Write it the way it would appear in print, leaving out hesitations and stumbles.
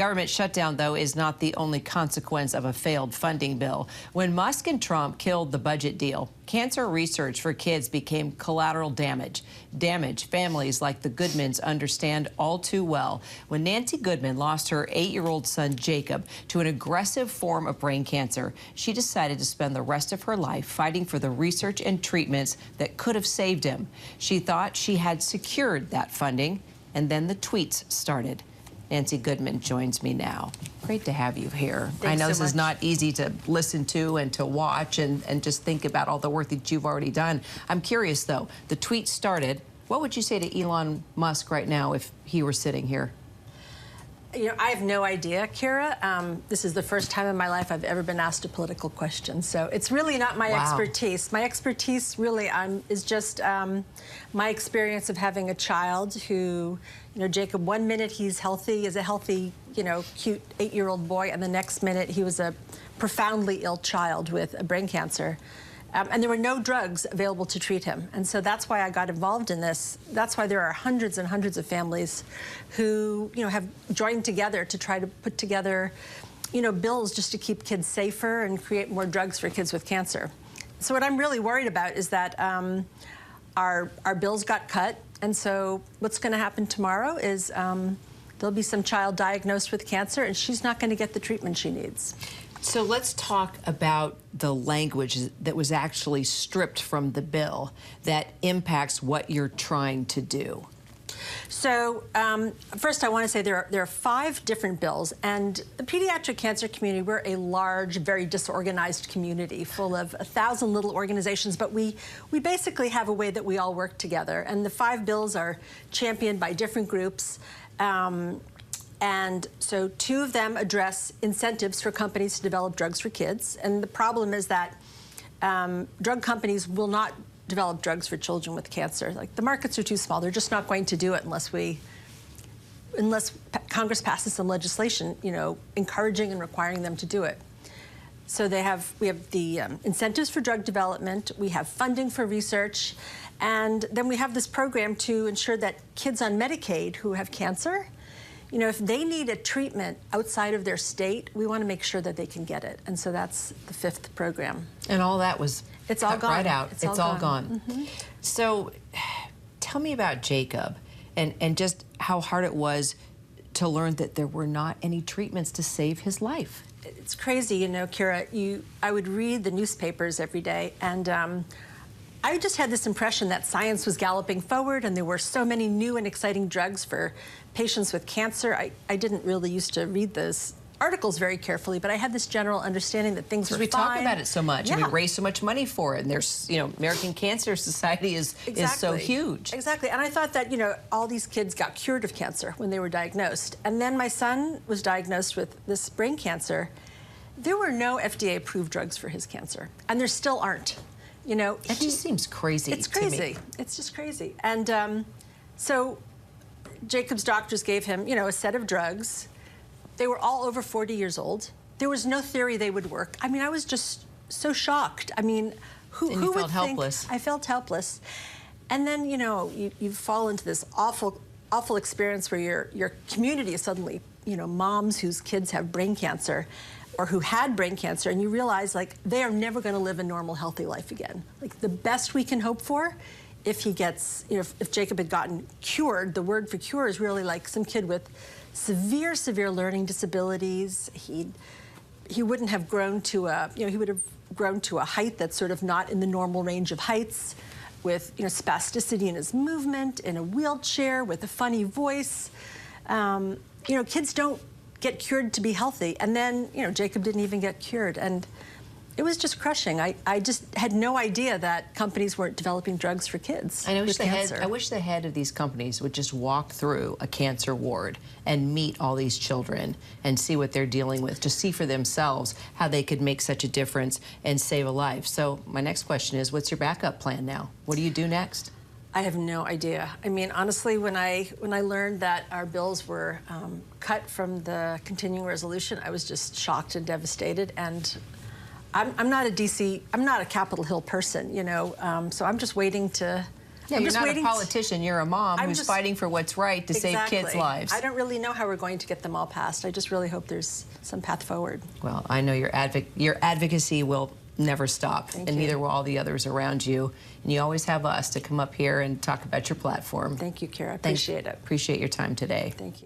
Government shutdown, though, is not the only consequence of a failed funding bill. When Musk and Trump killed the budget deal, cancer research for kids became collateral damage. Damage families like the Goodmans understand all too well. When Nancy Goodman lost her 8-year-old son, Jacob, to an aggressive form of brain cancer, she decided to spend the rest of her life fighting for the research and treatments that could have saved him. She thought she had secured that funding, and then the tweets started. Nancy Goodman joins me now. Great to have you here. Thanks I know so this is much. not easy to listen to and to watch and just think about all the work that you've already done. I'm curious, though, the tweet started. What would you say to Elon Musk right now if he were sitting here? You know, I have no idea, Kira. This is the first time in my life I've ever been asked a political question, so it's really not my expertise. My expertise really is just my experience of having a child who, you know, Jacob, one minute he's healthy, is a healthy, you know, cute 8-year-old boy, and the next minute he was a profoundly ill child with a brain cancer. And there were no drugs available to treat him. And so that's why I got involved in this. That's why there are hundreds and hundreds of families who, you know, have joined together to try to put together, you know, bills just to keep kids safer and create more drugs for kids with cancer. So what I'm really worried about is that our bills got cut. And so what's going to happen tomorrow is there'll be some child diagnosed with cancer, and she's not going to get the treatment she needs. So let's talk about the language that was actually stripped from the bill that impacts what you're trying to do. So first I want to say there are 5 different bills, and the pediatric cancer community, we're a large, very disorganized community full of 1,000 little organizations, but we basically have a way that we all work together, and the 5 bills are championed by different groups. And so 2 of them address incentives for companies to develop drugs for kids. And the problem is that drug companies will not develop drugs for children with cancer. Like, the markets are too small. They're just not going to do it unless Congress passes some legislation, you know, encouraging and requiring them to do it. So we have the incentives for drug development, we have funding for research, and then we have this program to ensure that kids on Medicaid who have cancer, you know, if they need a treatment outside of their state, we want to make sure that they can get it. And so that's the 5th program. And all that was it's all gone. Right out. It's all gone. Mm-hmm. So tell me about Jacob and just how hard it was to learn that there were not any treatments to save his life. It's crazy, you know, Kira. I would read the newspapers every day, and I just had this impression that science was galloping forward and there were so many new and exciting drugs for patients with cancer. I didn't really used to read those articles very carefully, but I had this general understanding that things were fine. We talk about it so much, yeah. And we raise so much money for it, and there's, you know, American Cancer Society is so huge. Exactly, and I thought that, you know, all these kids got cured of cancer when they were diagnosed. And then my son was diagnosed with this brain cancer. There were no FDA-approved drugs for his cancer, and there still aren't. You know, it just seems crazy. It's crazy. To me. It's just crazy. And so Jacob's doctors gave him, you know, a set of drugs. They were all over 40 years old. There was no theory they would work. I mean, I was just so shocked. I mean, who would felt helpless. I felt helpless. And then, you know, you fall into this awful experience where your community is suddenly, you know, moms whose kids have brain cancer, or who had brain cancer, and you realize, like, they are never going to live a normal, healthy life again. Like, the best we can hope for, if he gets, you know, if Jacob had gotten cured, the word for cure is really like some kid with severe learning disabilities. He wouldn't have grown to a, you know, he would have grown to a height that's sort of not in the normal range of heights, with, you know, spasticity in his movement, in a wheelchair, with a funny voice. You know, kids don't get cured to be healthy. And then, you know, Jacob didn't even get cured. And it was just crushing. I just had no idea that companies weren't developing drugs for kids with cancer. I wish the head of these companies would just walk through a cancer ward and meet all these children and see what they're dealing with, to see for themselves how they could make such a difference and save a life. So my next question is, what's your backup plan now? What do you do next? I have no idea. I mean, honestly, when I learned that our bills were cut from the continuing resolution, I was just shocked and devastated. And I'm not a Capitol Hill person, you know, so I'm just waiting to Yeah, you're not a politician. You're a mom who's fighting for what's right to save kids' lives. I don't really know how we're going to get them all passed. I just really hope there's some path forward. Well, I know your advocacy will never stop, and neither will all the others around you. And you always have us to come up here and talk about your platform. Thank you, Kara. Appreciate it. Appreciate your time today. Thank you.